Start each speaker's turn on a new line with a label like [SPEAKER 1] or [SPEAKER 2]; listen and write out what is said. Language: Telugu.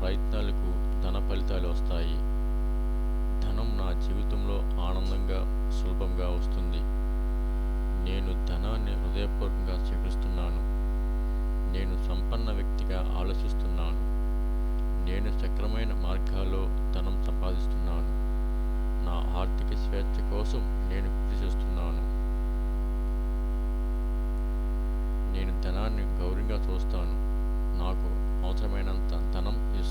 [SPEAKER 1] ప్రయత్నాలకు ధన ఫలితాలు వస్తాయి. ధనం నా జీవితంలో ఆనందంగా, సులభంగా వస్తుంది. నేను ధనాన్ని హృదయపూర్వకంగా స్వీకరిస్తున్నాను. నేను సంపన్న వ్యక్తిగా ఆలోచిస్తున్నాను. నేను సక్రమైన మార్గాల్లో ధనం సంపాదిస్తున్నాను. నా ఆర్థిక స్వేచ్ఛ కోసం నేను కృషి చేస్తున్నాను. నేను ధనాన్ని గౌరవంగా చూస్తాను. నాకు అవసరమైనంత ధనం ఈ